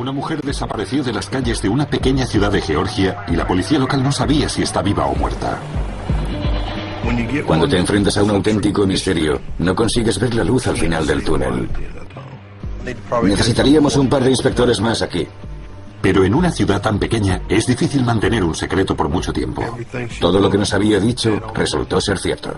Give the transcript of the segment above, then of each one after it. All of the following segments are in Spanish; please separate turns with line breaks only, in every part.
Una mujer desapareció de las calles de una pequeña ciudad de Georgia y la policía local no sabía si está viva o muerta.
Cuando te enfrentas a un auténtico misterio, no consigues ver la luz al final del túnel. Necesitaríamos un par de inspectores más aquí.
Pero en una ciudad tan pequeña es difícil mantener un secreto por mucho tiempo.
Todo lo que nos había dicho resultó ser cierto.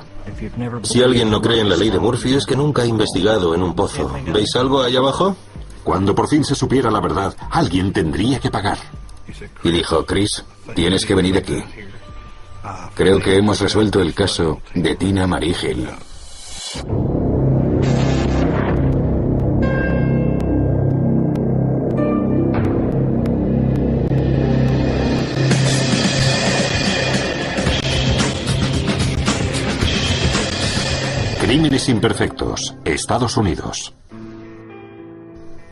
Si alguien no cree en la ley de Murphy es que nunca ha investigado en un pozo. ¿Veis algo ahí abajo?
Cuando por fin se supiera la verdad, alguien tendría que pagar.
Y dijo, Chris, tienes que venir aquí. Creo que hemos resuelto el caso de Tina Marie Hill.
Crímenes imperfectos, Estados Unidos.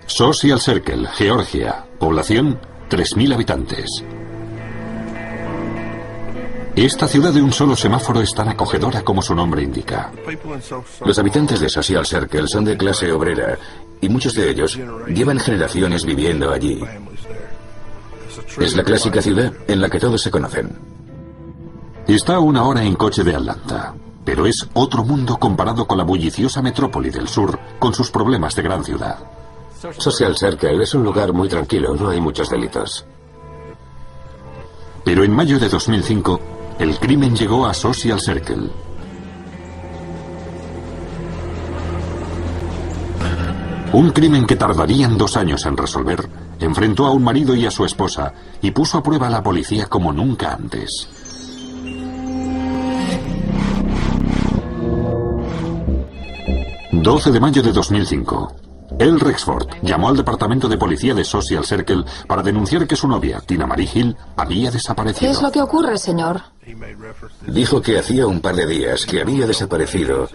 Social Circle, Georgia. Población, 3.000 habitantes. Esta ciudad de un solo semáforo es tan acogedora como su nombre indica.
Los habitantes de Social Circle son de clase obrera y muchos de ellos llevan generaciones viviendo allí. Es la clásica ciudad en la que todos se conocen.
Está a 1 hora en coche de Atlanta, pero es otro mundo comparado con la bulliciosa metrópoli del sur con sus problemas de gran ciudad.
Social Circle es un lugar muy tranquilo, no hay muchos delitos.
Pero en mayo de 2005, el crimen llegó a Social Circle. Un crimen que tardarían 2 años en resolver, enfrentó a un marido y a su esposa y puso a prueba a la policía como nunca antes. ...12 de mayo de 2005... El Rexford llamó al departamento de policía de Social Circle para denunciar que su novia, Tina Marie Hill, había desaparecido.
¿Qué es lo que ocurre, señor?
Dijo que hacía un par de días que había desaparecido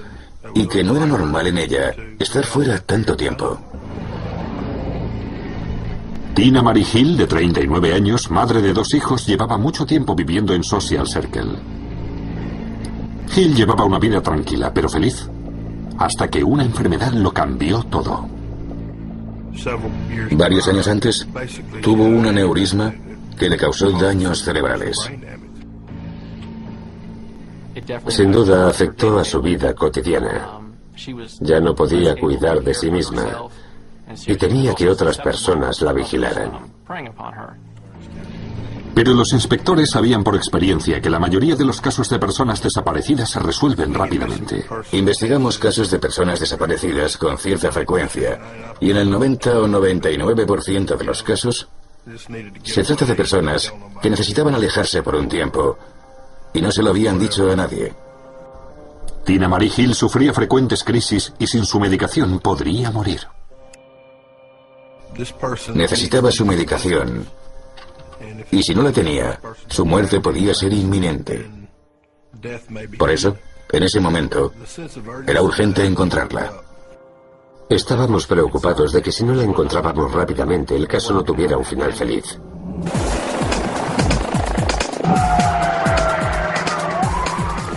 y que no era normal en ella estar fuera tanto tiempo.
Tina Marie Hill, de 39 años, madre de 2 hijos, llevaba mucho tiempo viviendo en Social Circle. Hill llevaba una vida tranquila, pero feliz, hasta que una enfermedad lo cambió todo.
Varios años antes, tuvo un aneurisma que le causó daños cerebrales.
Sin duda afectó a su vida cotidiana. Ya no podía cuidar de sí misma y temía que otras personas la vigilaran.
Pero los inspectores sabían por experiencia que la mayoría de los casos de personas desaparecidas se resuelven rápidamente.
Investigamos casos de personas desaparecidas con cierta frecuencia y en el 90 o 99% de los casos se trata de personas que necesitaban alejarse por un tiempo y no se lo habían dicho a nadie.
Tina Marie Hill sufría frecuentes crisis y sin su medicación podría morir.
Necesitaba su medicación. Y si no la tenía, su muerte podía ser inminente. Por eso, en ese momento, era urgente encontrarla.
Estábamos preocupados de que si no la encontrábamos rápidamente, el caso no tuviera un final feliz.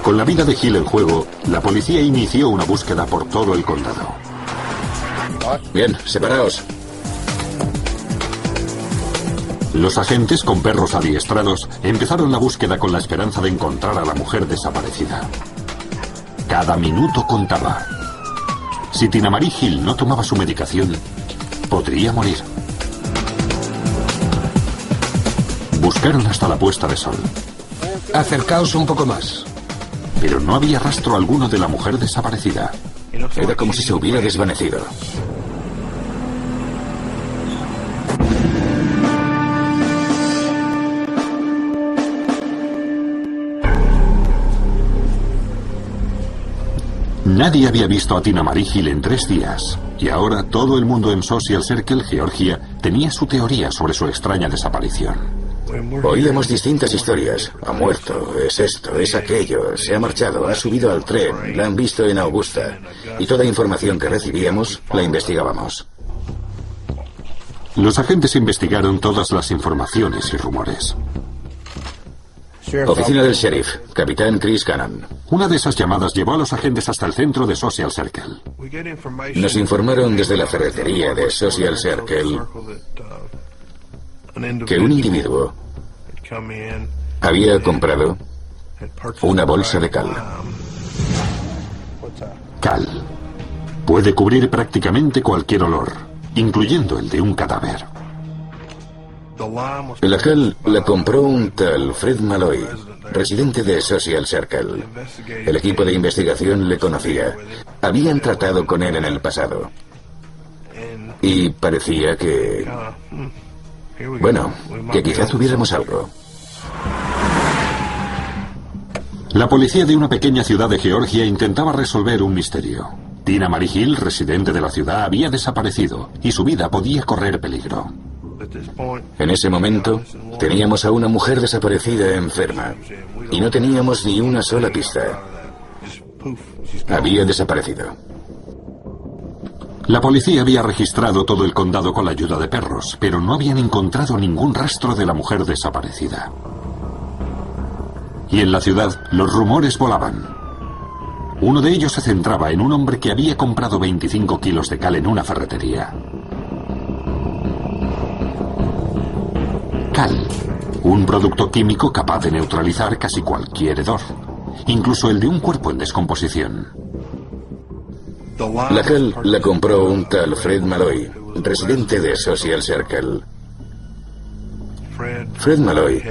Con la vida de Hill en juego, la policía inició una búsqueda por todo el condado.
Bien, separaos.
Los agentes, con perros adiestrados, empezaron la búsqueda con la esperanza de encontrar a la mujer desaparecida. Cada minuto contaba. Si Tina Marie Hill no tomaba su medicación, podría morir. Buscaron hasta la puesta de sol.
Acercaos un poco más.
Pero no había rastro alguno de la mujer desaparecida.
Era como si se hubiera desvanecido.
Nadie había visto a Tina Marie Hill en 3 días, y ahora todo el mundo en Social Circle, Georgia, tenía su teoría sobre su extraña desaparición.
Oíamos distintas historias. Ha muerto, es esto, es aquello, se ha marchado, ha subido al tren, la han visto en Augusta. Y toda información que recibíamos, la investigábamos.
Los agentes investigaron todas las informaciones y rumores.
Oficina del sheriff, capitán Chris Cannon.
Una de esas llamadas llevó a los agentes hasta el centro de Social Circle.
Nos informaron desde la ferretería de Social Circle que un individuo había comprado una bolsa de cal.
Cal. Puede cubrir prácticamente cualquier olor, incluyendo el de un cadáver.
La cal la compró un tal Fred Malloy, residente de Social Circle. El equipo de investigación le conocía. Habían tratado con él en el pasado. Y parecía que... bueno, que quizá tuviéramos algo.
La policía de una pequeña ciudad de Georgia intentaba resolver un misterio. Tina Marie Hill, residente de la ciudad, había desaparecido y su vida podía correr peligro.
En ese momento, teníamos a una mujer desaparecida enferma y no teníamos ni una sola pista. Había desaparecido.
La policía había registrado todo el condado con la ayuda de perros, pero no habían encontrado ningún rastro de la mujer desaparecida. Y en la ciudad, los rumores volaban. Uno de ellos se centraba en un hombre que había comprado 25 kilos de cal en una ferretería. Cal, un producto químico capaz de neutralizar casi cualquier hedor, incluso el de un cuerpo en descomposición.
La cal la compró un tal Fred Malloy, residente de Social Circle. Fred Malloy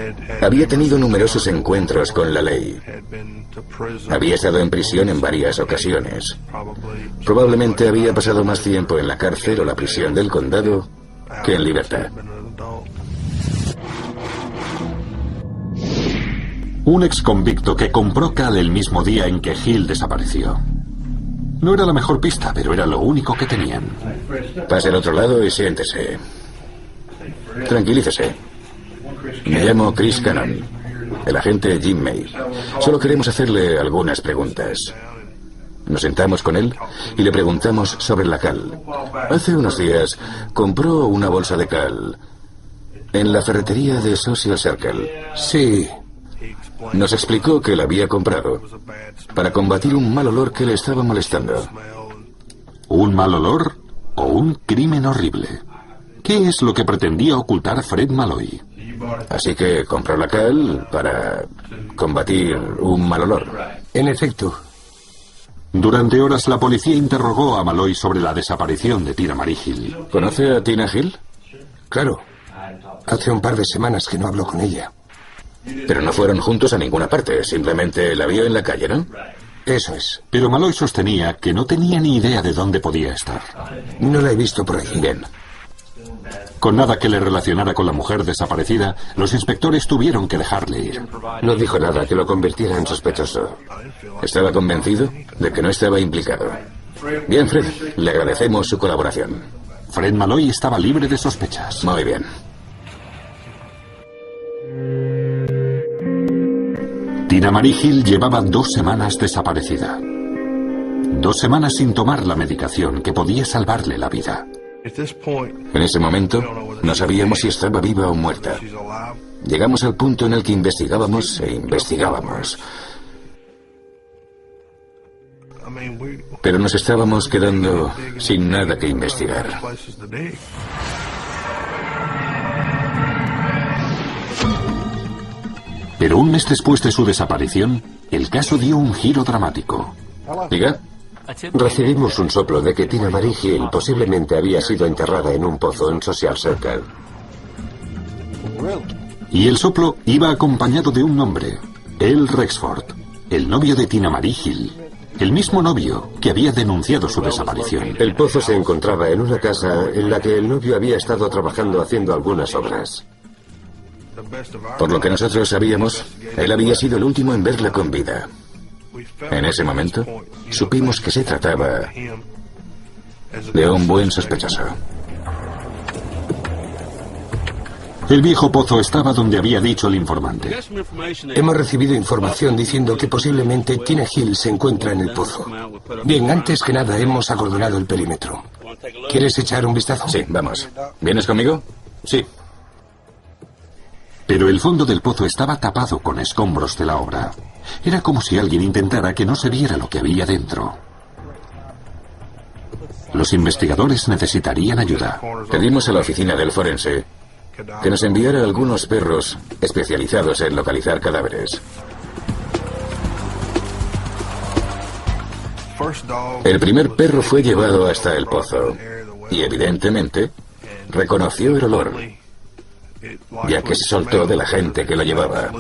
había tenido numerosos encuentros con la ley. Había estado en prisión en varias ocasiones. Probablemente había pasado más tiempo en la cárcel o la prisión del condado que en libertad.
Un exconvicto que compró cal el mismo día en que Hill desapareció. No era la mejor pista, pero era lo único que tenían.
Pase al otro lado y siéntese. Tranquilícese. Me llamo Chris Cannon, el agente Jim May. Solo queremos hacerle algunas preguntas. Nos sentamos con él y le preguntamos sobre la cal. Hace unos días compró una bolsa de cal en la ferretería de Social Circle.
Sí.
Nos explicó que la había comprado para combatir un mal olor que le estaba molestando.
¿Un mal olor o un crimen horrible? ¿Qué es lo que pretendía ocultar Fred Malloy?
Así que compró la cal para combatir un mal olor.
En efecto.
Durante horas la policía interrogó a Malloy sobre la desaparición de Tina Marie Hill.
¿Conoce a Tina Hill?
Claro. Hace un par de semanas que no hablo con ella.
Pero no fueron juntos a ninguna parte, simplemente la vio en la calle, ¿no?
Eso es.
Pero Malloy sostenía que no tenía ni idea de dónde podía estar.
No la he visto por allí.
Bien.
Con nada que le relacionara con la mujer desaparecida, los inspectores tuvieron que dejarle ir.
No dijo nada que lo convirtiera en sospechoso.
Estaba convencido de que no estaba implicado. Bien, Fred, le agradecemos su colaboración.
Fred Malloy estaba libre de sospechas.
Muy bien.
Tina Marie Hill llevaba 2 semanas desaparecida. 2 semanas sin tomar la medicación que podía salvarle la vida.
En ese momento, no sabíamos si estaba viva o muerta. Llegamos al punto en el que investigábamos e investigábamos. Pero nos estábamos quedando sin nada que investigar.
Pero un mes después de su desaparición, el caso dio un giro dramático.
¿Diga?
Recibimos un soplo de que Tina Marie Hill posiblemente había sido enterrada en un pozo en Social Circle.
Y el soplo iba acompañado de un nombre, El Rexford, el novio de Tina Marie Hill, el mismo novio que había denunciado su desaparición.
El pozo se encontraba en una casa en la que el novio había estado trabajando haciendo algunas obras.
Por lo que nosotros sabíamos, él había sido el último en verla con vida. En ese momento, supimos que se trataba de un buen sospechoso.
El viejo pozo estaba donde había dicho el informante.
Hemos recibido información diciendo que posiblemente Tina Hill se encuentra en el pozo. Bien, antes que nada hemos acordonado el perímetro. ¿Quieres echar un vistazo?
Sí, vamos. ¿Vienes conmigo? Sí.
Pero el fondo del pozo estaba tapado con escombros de la obra. Era como si alguien intentara que no se viera lo que había dentro. Los investigadores necesitarían ayuda.
Pedimos a la oficina del forense que nos enviara algunos perros especializados en localizar cadáveres. El primer perro fue llevado hasta el pozo y evidentemente reconoció el olor, ya que se soltó de la gente que lo llevaba.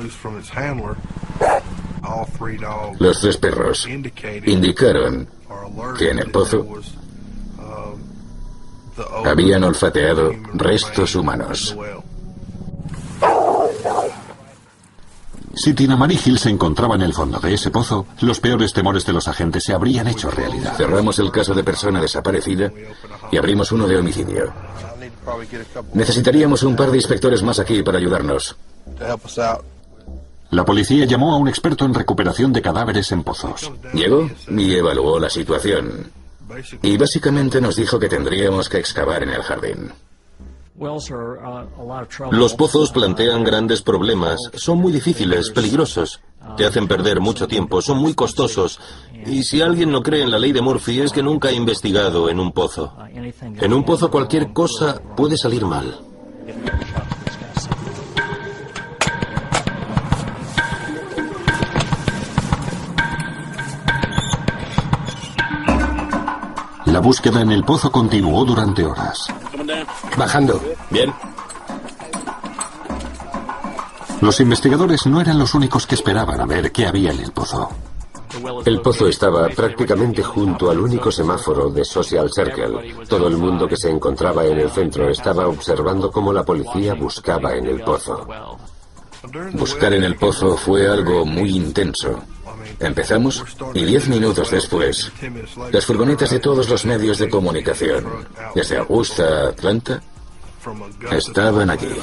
Los 3 perros indicaron que en el pozo habían olfateado restos humanos.
Si Tina Marie Hill se encontraba en el fondo de ese pozo, los peores temores de los agentes se habrían hecho realidad.
Cerramos el caso de persona desaparecida y abrimos uno de homicidio. Necesitaríamos un par de inspectores más aquí para ayudarnos.
La policía llamó a un experto en recuperación de cadáveres en pozos.
Llegó y evaluó la situación. Y básicamente nos dijo que tendríamos que excavar en el jardín.
Los pozos plantean grandes problemas, son muy difíciles, peligrosos, te hacen perder mucho tiempo, son muy costosos, y si alguien no cree en la ley de Murphy es que nunca ha investigado en un pozo. En un pozo cualquier cosa puede salir mal.
La búsqueda en el pozo continuó durante horas.
Bajando.
Bien.
Los investigadores no eran los únicos que esperaban a ver qué había en el pozo.
El pozo estaba prácticamente junto al único semáforo de Social Circle. Todo el mundo que se encontraba en el centro estaba observando cómo la policía buscaba en el pozo.
Buscar en el pozo fue algo muy intenso. Empezamos y 10 minutos después, las furgonetas de todos los medios de comunicación, desde Augusta a Atlanta, estaban allí.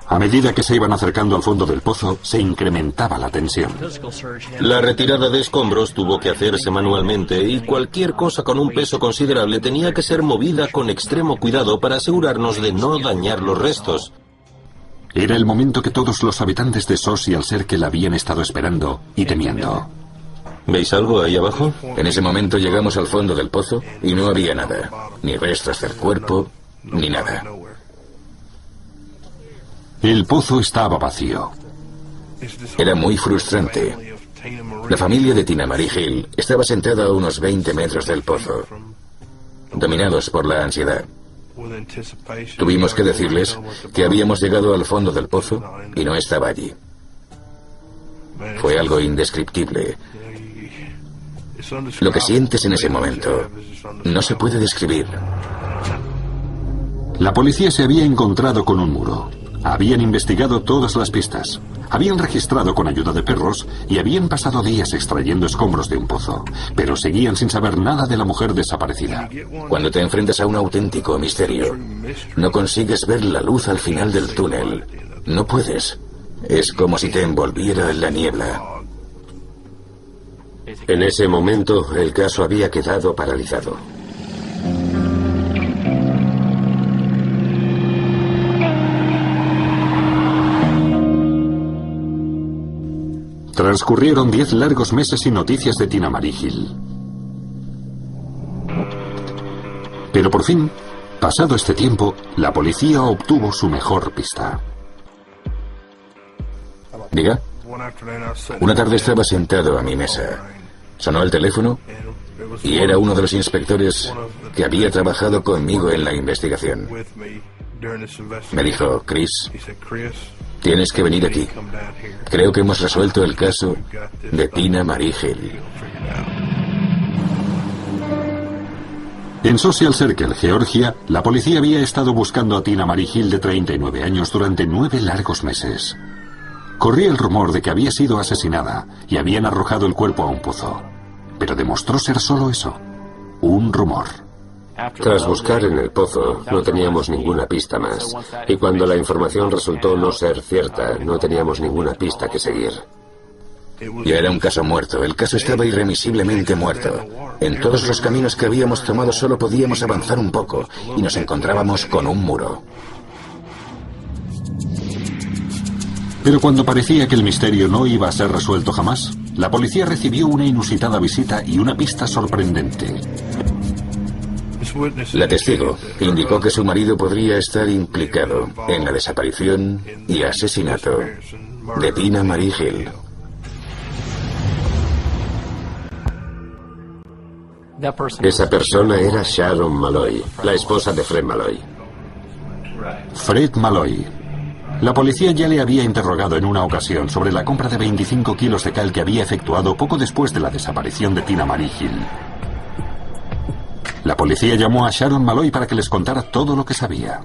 A medida que se iban acercando al fondo del pozo, se incrementaba la tensión.
La retirada de escombros tuvo que hacerse manualmente y cualquier cosa con un peso considerable tenía que ser movida con extremo cuidado para asegurarnos de no dañar los restos.
Era el momento que todos los habitantes de Social Circle habían estado esperando y temiendo.
¿Veis algo ahí abajo?
En ese momento llegamos al fondo del pozo y no había nada, ni restos del cuerpo, ni nada.
El pozo estaba vacío.
Era muy frustrante. La familia de Tina Marie Hill estaba sentada a unos 20 metros del pozo, dominados por la ansiedad. Tuvimos que decirles que habíamos llegado al fondo del pozo y no estaba allí. Fue algo indescriptible. Lo que sientes en ese momento no se puede describir.
La policía se había encontrado con un muro. Habían investigado todas las pistas. Habían registrado con ayuda de perros y habían pasado días extrayendo escombros de un pozo, pero seguían sin saber nada de la mujer desaparecida.
Cuando te enfrentas a un auténtico misterio, no consigues ver la luz al final del túnel. No puedes. Es como si te envolviera en la niebla.
En ese momento, el caso había quedado paralizado.
Transcurrieron 10 largos meses sin noticias de Tina Marie Hill. Pero por fin, pasado este tiempo, la policía obtuvo su mejor pista.
Diga. Una tarde estaba sentado a mi mesa. Sonó el teléfono y era uno de los inspectores que había trabajado conmigo en la investigación. Me dijo, Chris, tienes que venir aquí. Creo que hemos resuelto el caso de Tina Marie Hill.
En Social Circle, Georgia, la policía había estado buscando a Tina Marie Hill de 39 años durante 9 largos meses. Corría el rumor de que había sido asesinada y habían arrojado el cuerpo a un pozo. Pero demostró ser solo eso, un rumor.
Tras buscar en el pozo, no teníamos ninguna pista más. Y cuando la información resultó no ser cierta, no teníamos ninguna pista que seguir.
Ya era un caso muerto. El caso estaba irremisiblemente muerto. En todos los caminos que habíamos tomado solo podíamos avanzar un poco y nos encontrábamos con un muro.
Pero cuando parecía que el misterio no iba a ser resuelto jamás, la policía recibió una inusitada visita y una pista sorprendente.
La testigo indicó que su marido podría estar implicado en la desaparición y asesinato de Tina Marie Hill.
Esa persona era Sharon Malloy, la esposa de Fred Malloy.
Fred Malloy. La policía ya le había interrogado en una ocasión sobre la compra de 25 kilos de cal que había efectuado poco después de la desaparición de Tina Marie Hill. La policía llamó a Sharon Malloy para que les contara todo lo que sabía.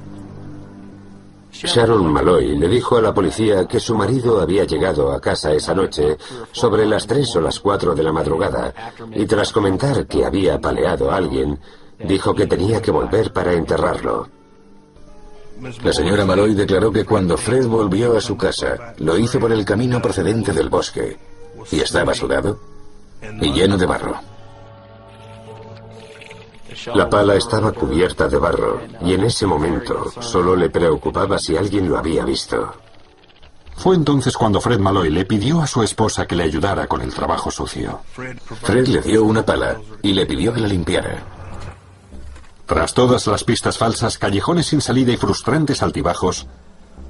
Sharon Malloy le dijo a la policía que su marido había llegado a casa esa noche sobre las 3 o las 4 de la madrugada y tras comentar que había apaleado a alguien, dijo que tenía que volver para enterrarlo.
La señora Malloy declaró que cuando Fred volvió a su casa, lo hizo por el camino procedente del bosque y estaba sudado y lleno de barro.
La pala estaba cubierta de barro y en ese momento solo le preocupaba si alguien lo había visto.
Fue entonces cuando Fred Malloy le pidió a su esposa que le ayudara con el trabajo sucio.
Fred le dio una pala y le pidió que la limpiara.
Tras todas las pistas falsas, callejones sin salida y frustrantes altibajos,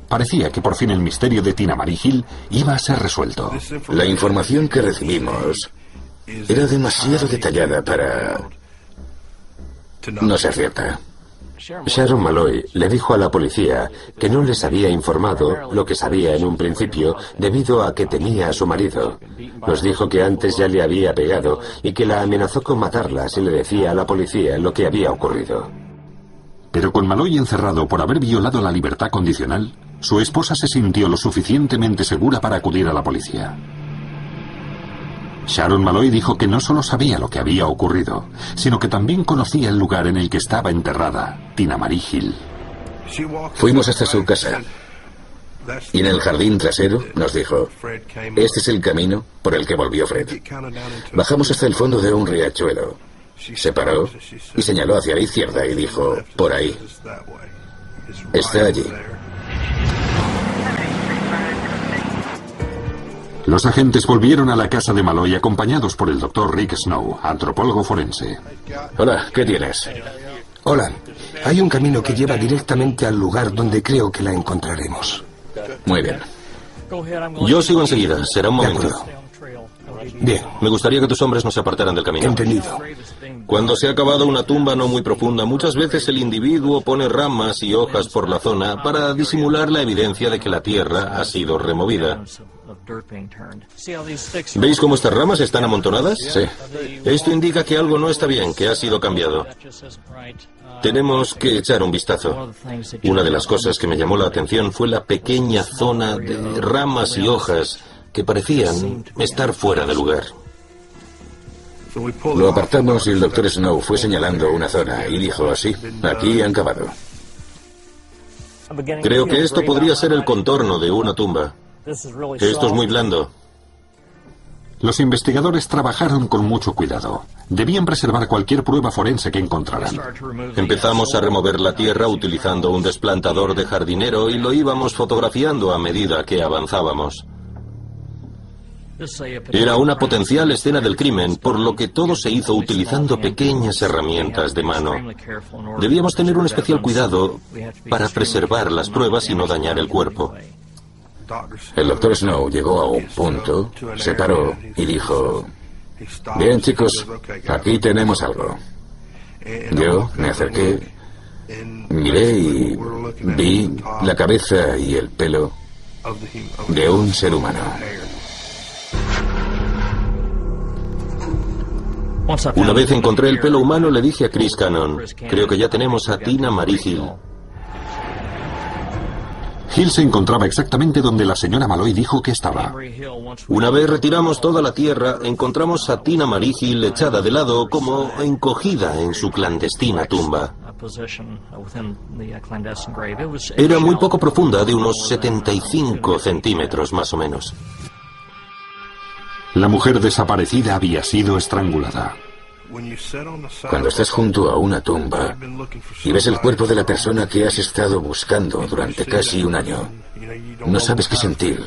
parecía que por fin el misterio de Tina Marie Hill iba a ser resuelto.
La información que recibimos era demasiado detallada para no ser cierta.
Sharon Malloy le dijo a la policía que no les había informado lo que sabía en un principio debido a que temía a su marido. Nos dijo que antes ya le había pegado y que la amenazó con matarla si le decía a la policía lo que había ocurrido.
Pero con Malloy encerrado por haber violado la libertad condicional, su esposa se sintió lo suficientemente segura para acudir a la policía. Sharon Malloy dijo que no solo sabía lo que había ocurrido, sino que también conocía el lugar en el que estaba enterrada Tina Marie Hill.
Fuimos hasta su casa y en el jardín trasero nos dijo: este es el camino por el que volvió Fred. Bajamos hasta el fondo de un riachuelo. Se paró y señaló hacia la izquierda y dijo: por ahí. Está allí.
Los agentes volvieron a la casa de Malloy acompañados por el Dr. Rick Snow, antropólogo forense.
Hola, ¿qué tienes?
Hola, hay un camino que lleva directamente al lugar donde creo que la encontraremos.
Muy bien.
Yo sigo enseguida, será un
De
momento.
acuerdo. Bien,
Me gustaría que tus hombres no se apartaran del camino.
entendido.
Cuando se ha cavado una tumba no muy profunda, muchas veces el individuo pone ramas y hojas por la zona para disimular la evidencia de que la tierra ha sido removida. ¿Veis cómo estas ramas están amontonadas?
Sí.
Esto indica que algo no está bien, que ha sido cambiado. Tenemos que echar un vistazo. Una de las cosas que me llamó la atención fue la pequeña zona de ramas y hojas que parecían estar fuera de lugar.
Lo apartamos y el Dr. Snow fue señalando una zona y dijo: así, aquí han cavado.
Creo que esto podría ser el contorno de una tumba. Esto es muy blando.
Los investigadores trabajaron con mucho cuidado. Debían preservar cualquier prueba forense que encontraran.
Empezamos a remover la tierra utilizando un desplantador de jardinero y lo íbamos fotografiando a medida que avanzábamos. Era una potencial escena del crimen, por lo que todo se hizo utilizando pequeñas herramientas de mano. Debíamos tener un especial cuidado para preservar las pruebas y no dañar el cuerpo.
El Dr. Snow llegó a un punto, se paró y dijo: bien, chicos, aquí tenemos algo. Yo me acerqué, miré y vi la cabeza y el pelo de un ser humano.
Una vez encontré el pelo humano, le dije a Chris Cannon: creo que ya tenemos a Tina Marie Hill.
Hill se encontraba exactamente donde la señora Malloy dijo que estaba.
Una vez retiramos toda la tierra, encontramos a Tina Marie Hill echada de lado, como encogida en su clandestina tumba. Era muy poco profunda, de unos 75 centímetros más o menos.
La mujer desaparecida había sido estrangulada.
Cuando estás junto a una tumba y ves el cuerpo de la persona que has estado buscando durante casi un año, no sabes qué sentir.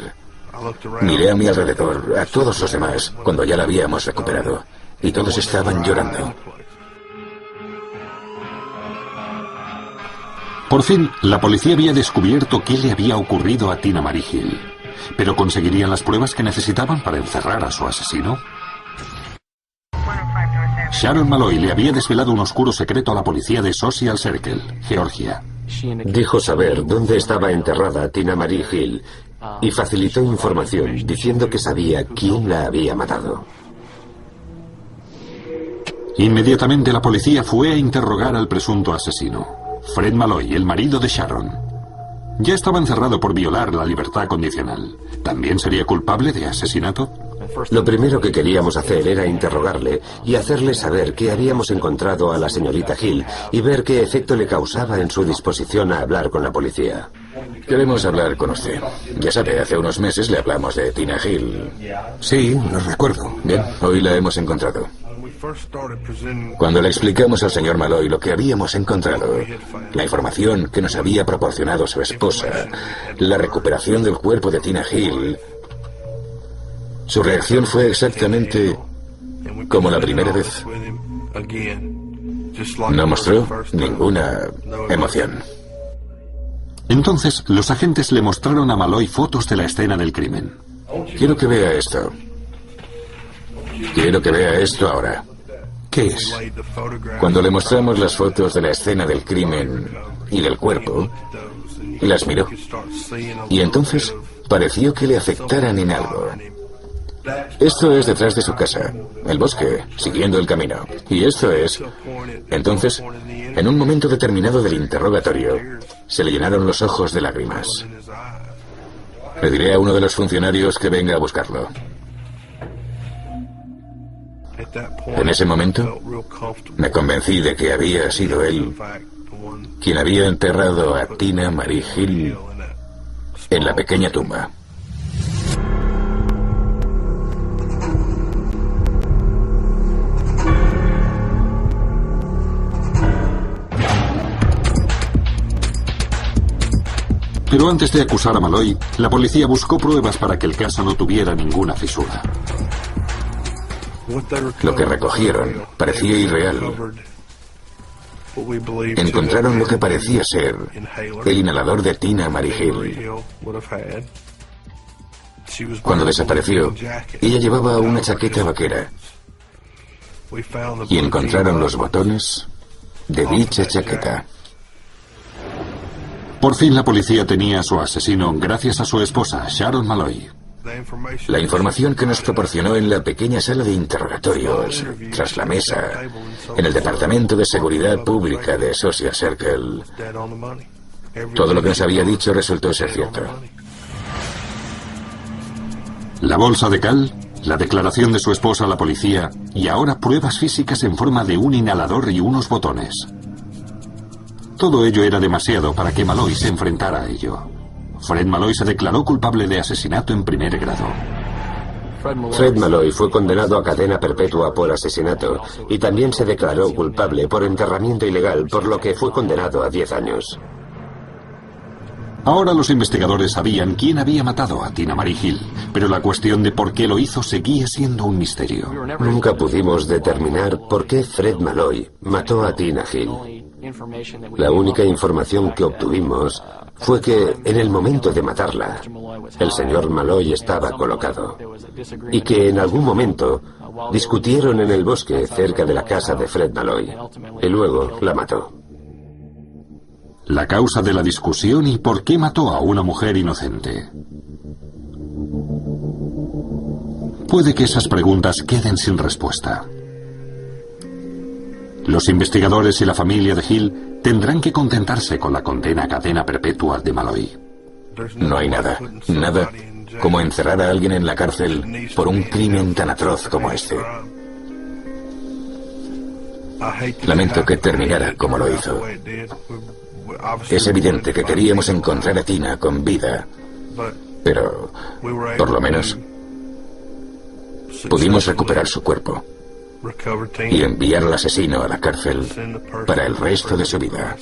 Miré a mi alrededor, a todos los demás, cuando ya la habíamos recuperado, y todos estaban llorando.
Por fin, la policía había descubierto qué le había ocurrido a Tina Marie Hill. ¿Pero conseguirían las pruebas que necesitaban para encerrar a su asesino? Sharon Malloy le había desvelado un oscuro secreto a la policía de Social Circle, Georgia.
Dijo saber dónde estaba enterrada Tina Marie Hill y facilitó información diciendo que sabía quién la había matado.
Inmediatamente la policía fue a interrogar al presunto asesino, Fred Malloy, el marido de Sharon. Ya estaba encerrado por violar la libertad condicional. ¿También sería culpable de asesinato?
Lo primero que queríamos hacer era interrogarle y hacerle saber que habíamos encontrado a la señorita Hill y ver qué efecto le causaba en su disposición a hablar con la policía.
Queremos hablar con usted. Ya sabe, hace unos meses le hablamos de Tina Hill.
Sí, lo recuerdo.
Bien, hoy la hemos encontrado. Cuando le explicamos al señor Malloy lo que habíamos encontrado, la información que nos había proporcionado su esposa, la recuperación del cuerpo de Tina Hill, su reacción fue exactamente como la primera vez. No mostró ninguna emoción.
Entonces, los agentes le mostraron a Malloy fotos de la escena del crimen.
Quiero que vea esto. Quiero que vea esto ahora.
¿Qué es?
Cuando le mostramos las fotos de la escena del crimen y del cuerpo, las miró. Y entonces pareció que le afectaran en algo. Esto es detrás de su casa, el bosque, siguiendo el camino. Y esto es... Entonces, en un momento determinado del interrogatorio, se le llenaron los ojos de lágrimas. Le diré a uno de los funcionarios que venga a buscarlo. En ese momento, me convencí de que había sido él quien había enterrado a Tina Marie Hill en la pequeña tumba.
Pero antes de acusar a Malloy, la policía buscó pruebas para que el caso no tuviera ninguna fisura.
Lo que recogieron parecía irreal. Encontraron lo que parecía ser el inhalador de Tina Marie Hill. Cuando desapareció, ella llevaba una chaqueta vaquera y encontraron los botones de dicha chaqueta.
Por fin la policía tenía a su asesino gracias a su esposa, Sharon Malloy.
La información que nos proporcionó en la pequeña sala de interrogatorios, tras la mesa, en el Departamento de Seguridad Pública de Social Circle, todo lo que nos había dicho resultó ser cierto.
La bolsa de cal, la declaración de su esposa a la policía y ahora pruebas físicas en forma de un inhalador y unos botones. Todo ello era demasiado para que Malloy se enfrentara a ello. Fred Malloy se declaró culpable de asesinato en primer grado.
Fred Malloy fue condenado a cadena perpetua por asesinato y también se declaró culpable por enterramiento ilegal, por lo que fue condenado a 10 años.
Ahora los investigadores sabían quién había matado a Tina Marie Hill, pero la cuestión de por qué lo hizo seguía siendo un misterio.
Nunca pudimos determinar por qué Fred Malloy mató a Tina Hill. La única información que obtuvimos fue que, en el momento de matarla, el señor Malloy estaba colocado y que en algún momento discutieron en el bosque cerca de la casa de Fred Malloy y luego la mató.
La causa de la discusión y por qué mató a una mujer inocente. Puede que esas preguntas queden sin respuesta. Los investigadores y la familia de Hill tendrán que contentarse con la condena a cadena perpetua de Malloy.
No hay nada como encerrar a alguien en la cárcel por un crimen tan atroz como este. Lamento que terminara como lo hizo. Es evidente que queríamos encontrar a Tina con vida, pero por lo menos pudimos recuperar su cuerpo y enviar al asesino a la cárcel para el resto de su vida.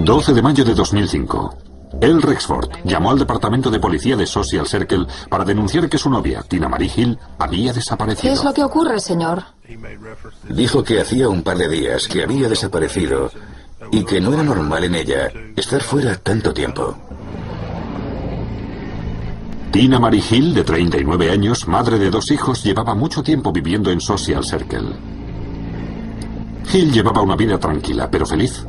12 de mayo de 2005. El Rexford llamó al departamento de policía de Social Circle para denunciar que su novia, Tina Marie Hill, había desaparecido.
¿Qué es lo que ocurre, señor?
Dijo que hacía un par de días que había desaparecido y que no era normal en ella estar fuera tanto tiempo.
Tina Marie Hill, de 39 años, madre de 2 hijos, llevaba mucho tiempo viviendo en Social Circle. Hill llevaba una vida tranquila, pero feliz,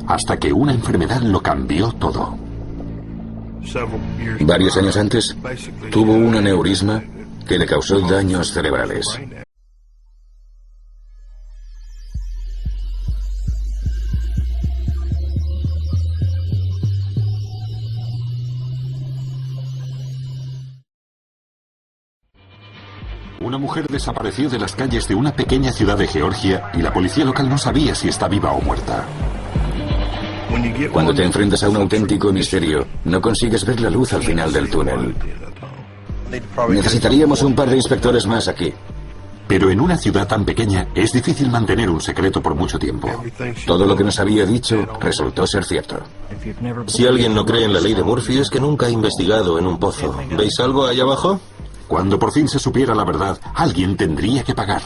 hasta que una enfermedad lo cambió todo.
Varios años antes, tuvo un aneurisma que le causó daños cerebrales.
Una mujer desapareció de las calles de una pequeña ciudad de Georgia y la policía local no sabía si está viva o muerta.
Cuando te enfrentas a un auténtico misterio, no consigues ver la luz al final del túnel. Necesitaríamos un par de inspectores más aquí.
Pero en una ciudad tan pequeña es difícil mantener un secreto por mucho tiempo.
Todo lo que nos había dicho resultó ser cierto.
Si alguien no cree en la ley de Murphy es que nunca ha investigado en un pozo. ¿Veis algo allá abajo?
Cuando por fin se supiera la verdad, alguien tendría que pagar.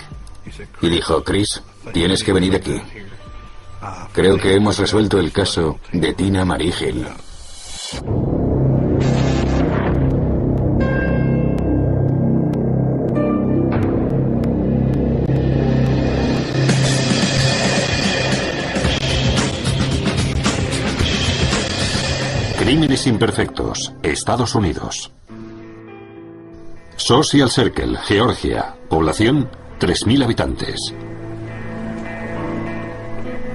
Y dijo, Chris, tienes que venir aquí. Creo que hemos resuelto el caso de Tina Marie Hill.
Crímenes imperfectos, Estados Unidos. Social Circle, Georgia. Población, 3.000 habitantes.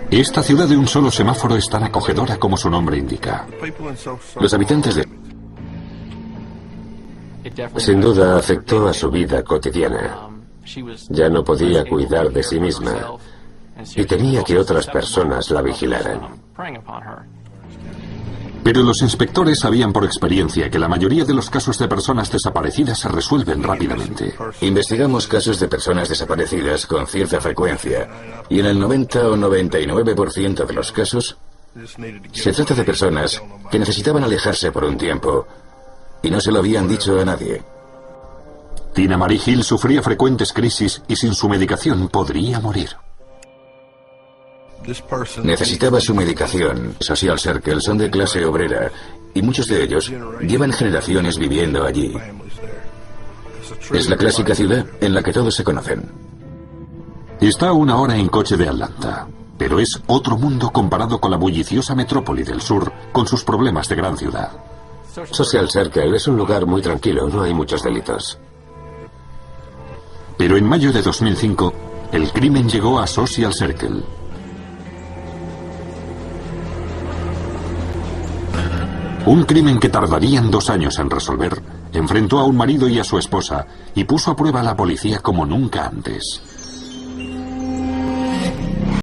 Esta ciudad de un solo semáforo es tan acogedora como su nombre indica.
Los habitantes de...
Sin duda afectó a su vida cotidiana. Ya no podía cuidar de sí misma y temía que otras personas la vigilaran.
Pero los inspectores sabían por experiencia que la mayoría de los casos de personas desaparecidas se resuelven rápidamente.
Investigamos casos de personas desaparecidas con cierta frecuencia y en el 90 o 99% de los casos se trata de personas que necesitaban alejarse por un tiempo y no se lo habían dicho a nadie.
Tina Marie Hill sufría frecuentes crisis y sin su medicación podría morir.
Necesitaba su medicación. Social Circle son de clase obrera y muchos de ellos llevan generaciones viviendo allí. Es la clásica ciudad en la que todos se conocen.
Está a 1 hora en coche de Atlanta, pero es otro mundo comparado con la bulliciosa metrópoli del sur con sus problemas de gran ciudad.
Social Circle es un lugar muy tranquilo, no hay muchos delitos.
Pero en mayo de 2005, el crimen llegó a Social Circle. Un crimen que tardarían 2 años en resolver, enfrentó a un marido y a su esposa y puso a prueba a la policía como nunca antes.